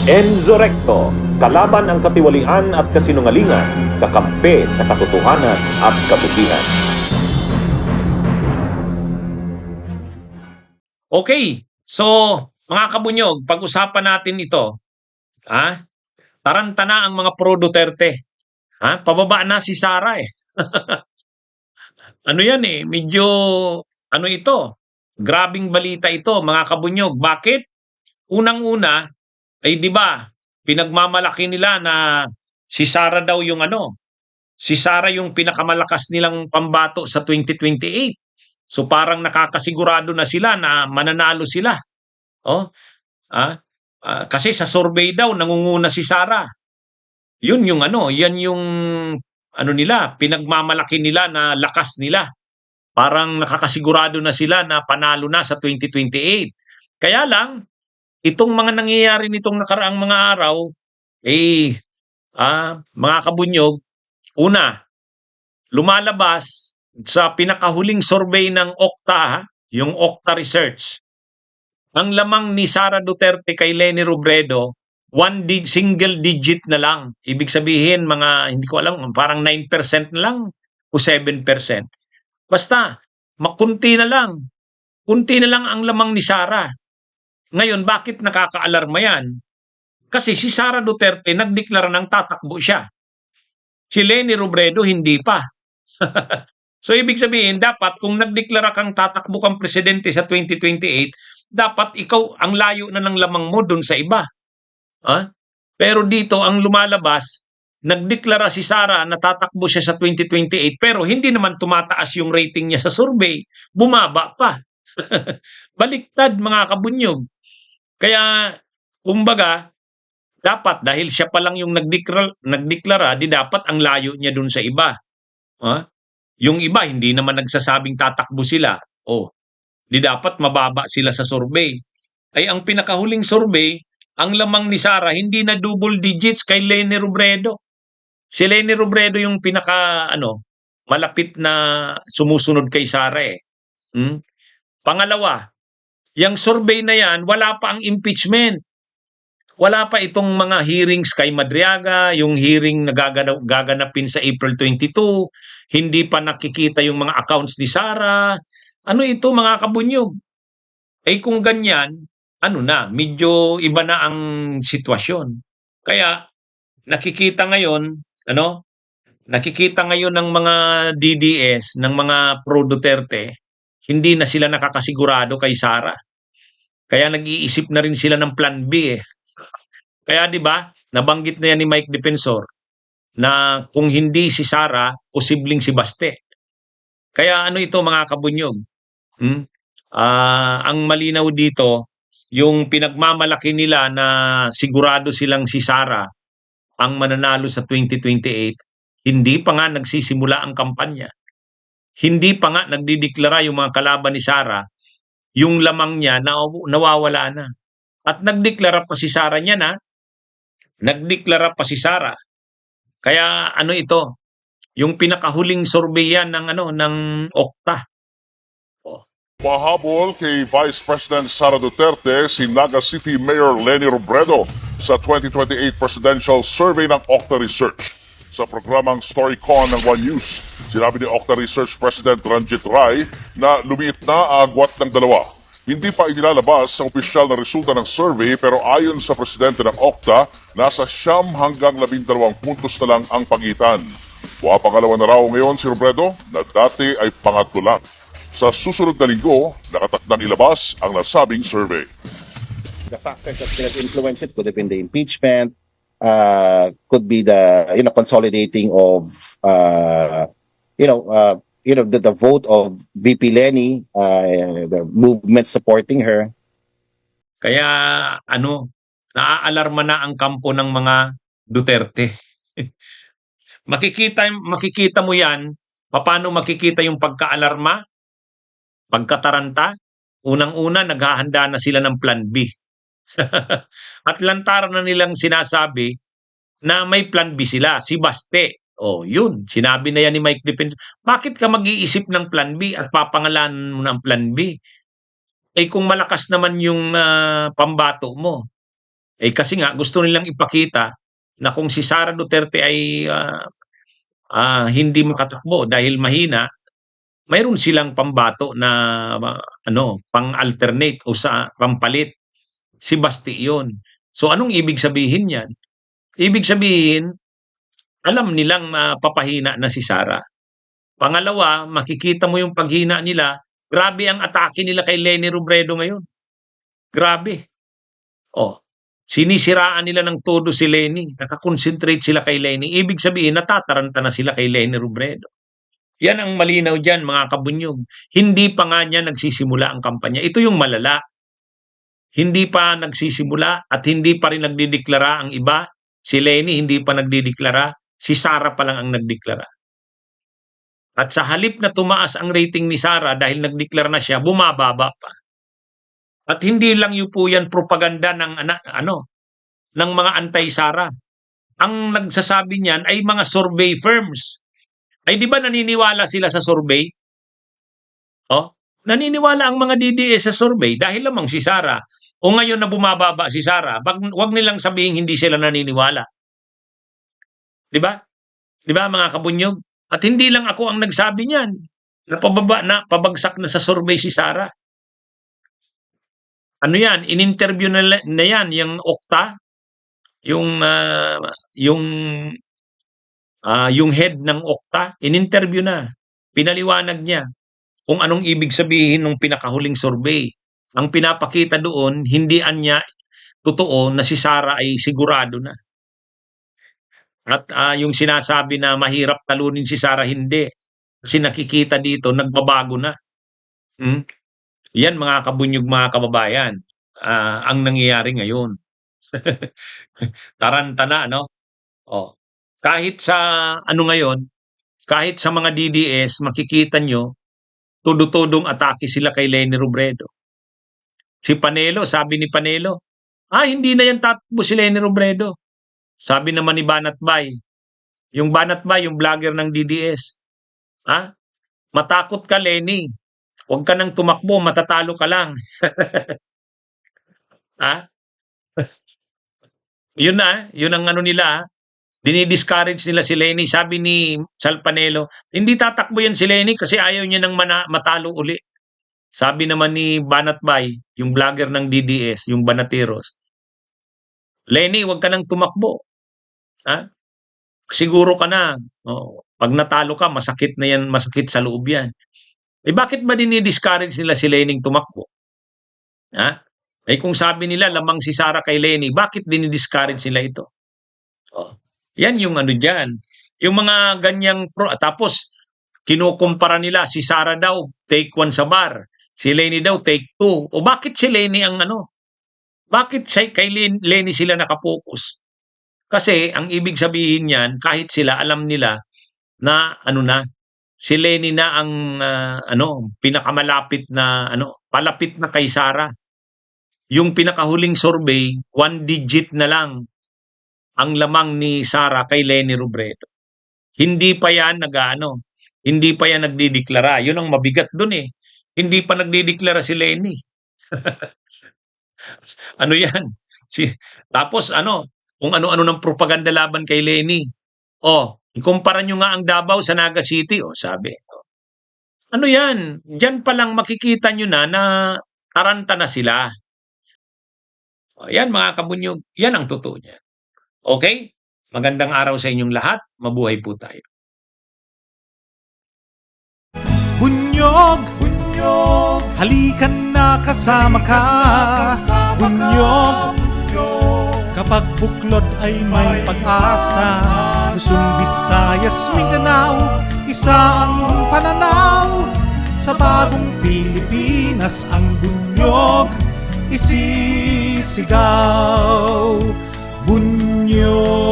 Enzo Recto, kalaban ang katiwalian at kasinungalingan, kakampi sa katotohanan at kabutihan. Okay, so mga kabunyog, pag-usapan natin ito. Taranta na ang mga pro Duterte. Pababa na si Sara eh. Ano yan eh, medyo ano ito, grabing balita ito mga kabunyog. Bakit? Unang-una, ay di ba, pinagmamalaki nila na si Sara daw yung si Sara yung pinakamalakas nilang pambato sa 2028. So parang nakakasigurado na sila na mananalo sila. Oh, kasi sa survey daw nangunguna si Sara. Yun yung yan yung nila, pinagmamalaki nila na lakas nila. Parang nakakasigurado na sila na panalo na sa 2028. Kaya lang, itong mga nangyayari nitong nakaraang mga araw, mga kabunyog, una, lumalabas sa pinakahuling survey ng Okta, yung Okta Research, ang lamang ni Sara Duterte kay Leni Robredo, single digit na lang. Ibig sabihin, hindi ko alam, parang 9% na lang o 7%. Basta, makunti na lang. Kunti na lang ang lamang ni Sara. Ngayon, bakit nakakaalarma yan? Kasi si Sara Duterte nagdeklara ng tatakbo siya. Si Leni Robredo hindi pa. So ibig sabihin, dapat kung nagdeklara kang tatakbo kang presidente sa 2028, dapat ikaw ang layo na ng lamang mo doon sa iba. Pero dito ang lumalabas, nagdeklara si Sara na tatakbo siya sa 2028 pero hindi naman tumataas yung rating niya sa survey. Bumaba pa. Baliktad mga kabunyog. Kaya, kumbaga, dapat dahil siya pa lang yung nagdeklara, di dapat ang layo niya dun sa iba. Yung iba, hindi naman nagsasabing tatakbo sila. Di dapat mababa sila sa survey. Ay ang pinakahuling survey, ang lamang ni Sara, hindi na double digits kay Leni Robredo. Si Leni Robredo yung malapit na sumusunod kay Sara eh. Pangalawa, yung survey na yan, wala pa ang impeachment. Wala pa itong mga hearings kay Madriaga, yung hearing na gaganapin sa April 22, hindi pa nakikita yung mga accounts ni Sara. Ano ito mga kabunyog? Kung ganyan, medyo iba na ang sitwasyon. Kaya nakikita ngayon ng mga DDS, ng mga pro Duterte, hindi na sila nakakasigurado kay Sara. Kaya nag-iisip na rin sila ng plan B eh. Kaya 'di ba, nabanggit na yan ni Mike Defensor na kung hindi si Sara, posibleng si Baste. Kaya ito mga kabunyog? Ang malinaw dito, yung pinagmamalaki nila na sigurado silang si Sara ang mananalo sa 2028, hindi pa nga nagsisimula ang kampanya. Hindi pa nga nagdideklara yung mga kalaban ni Sara, yung lamang niya nawawala na. At nagdeklara pa si Sara niya na, nagdeklara pa si Sara. Kaya ito, yung pinakahuling survey yan ng Okta. Pahabol kay Vice President Sara Duterte si Naga City Mayor Leni Robredo sa 2028 Presidential Survey ng Okta Research. Sa programang Storycon ng One News, sinabi ni Okta Research President Ranjit Rai na lumiit na ang agwat ng dalawa. Hindi pa inilalabas ang opisyal na resulta ng survey pero ayon sa presidente ng Okta, nasa 9 hanggang 12 puntos na lang ang pagitan. Pangalawa na raw ngayon si Robredo na dati ay pangatlo lang. Sa susunod na linggo, nakatakdang ilabas ang nasabing survey. The factors that could have influenced it could have been the impeachment, could be the consolidating of the vote of VP Leni, the movement supporting her. Kaya naaalarma na ang kampo ng mga Duterte. makikita mo yan, paano makikita yung pagkaalarma, pagkataranta. Unang-una, naghahanda na sila ng plan B. At lantaran na nilang sinasabi na may plan B sila, si Baste. Yun, sinabi na yan ni Mike Defensor. Bakit ka mag-iisip ng plan B at papangalanan mo ng plan B? Kung malakas naman yung pambato mo, Kasi nga gusto nilang ipakita na kung si Sara Duterte ay hindi makatakbo dahil mahina, mayroon silang pambato na pang-alternate o sa pampalit, si Basti yun. So anong ibig sabihin yan? Ibig sabihin, alam nilang papahina na si Sara. Pangalawa, makikita mo yung paghina nila, grabe ang atake nila kay Leni Robredo ngayon. Grabe. Sinisiraan nila ng todo si Leni. Nakakonsentrate sila kay Leni. Ibig sabihin, natataranta na sila kay Leni Robredo. Yan ang malinaw dyan, mga kabunyog. Hindi pa nga niya nagsisimula ang kampanya. Ito yung malala. Hindi pa nagsisimula at hindi pa rin nagdideklara ang iba. Si Leni hindi pa nagdideklara. Si Sara pa lang ang nagdeklara. At sa halip na tumaas ang rating ni Sara dahil nagdeklara na siya, bumababa pa. At hindi lang yun po yan propaganda ng ng mga anti-Sara. Ang nagsasabi niyan ay mga survey firms. Ay di ba naniniwala sila sa survey? Naniniwala ang mga DDS sa survey dahil lamang si Sara. O ngayon na bumababa si Sara, wag nilang sabihin hindi sila naniniwala. Di ba? Di ba mga kabunyog? At hindi lang ako ang nagsabi niyan. Pabagsak na sa survey si Sara. Ano yan? In-interview na yan, yung Okta, yung head ng Okta, in-interview na. Pinaliwanag niya kung anong ibig sabihin ng pinakahuling survey. Ang pinapakita doon, hindi niya totoo na si Sara ay sigurado na. At yung sinasabi na mahirap talunin si Sara, hindi. Kasi nakikita dito, nagbabago na. Yan mga kabunyog, mga kababayan, ang nangyayari ngayon. Taranta na, no? Kahit sa ngayon, kahit sa mga DDS, makikita nyo, todo-todong atake sila kay Leni Robredo. Si Panelo, sabi ni Panelo, hindi na yan tatakbo si Leni Robredo. Sabi naman ni Banat Bay, yung Banat Bay, yung vlogger ng DDS, matakot ka, Leni. Huwag ka nang tumakbo, matatalo ka lang. Yun ang nila. Dinidiscourage nila si Leni. Sabi ni Sal Panelo, hindi tatakbo yan si Leni kasi ayaw niya nang matalo uli. Sabi naman ni Banat Bay, yung vlogger ng DDS, yung Banateros, Leni, huwag ka nang tumakbo. Siguro ka na. Pag natalo ka, masakit na yan, masakit sa loob yan. Bakit ba dinidiscourage nila si Lening tumakbo? Kung sabi nila lamang si Sara kay Leni, bakit dinidiscourage nila ito? Yan yung dyan. Yung mga ganyang tapos kinukumpara nila si Sara daw take 1 sa bar, si Leni daw take 2. O bakit si Leni ang bakit kay Leni sila nakapokus? Kasi ang ibig sabihin niyan, kahit sila alam nila na si Leni na ang pinakamalapit na palapit na kay Sara. Yung pinakahuling survey, 1 digit na lang ang lamang ni Sara kay Leni Robredo. Hindi pa yan hindi pa yan nagdideklara. Yun ang mabigat doon eh. Hindi pa nagdideklara si Leni. Yan? Tapos kung ano-ano ng propaganda laban kay Leni. Ikumpara nyo nga ang Davao sa Naga City, sabi. Yan? Diyan pa lang makikita nyo na taranta na sila. Yan mga kabunyog, yan ang totoo niya. Okay? Magandang araw sa inyong lahat. Mabuhay po tayo. Bunyog, bunyog, halikan na kasama ka. Bunyog, kapag buklod ay may pag-asa. Luzon, Visayas, Mindanao, isa ang pananaw. Sa bagong Pilipinas ang bunyog isisigaw. Bunyog.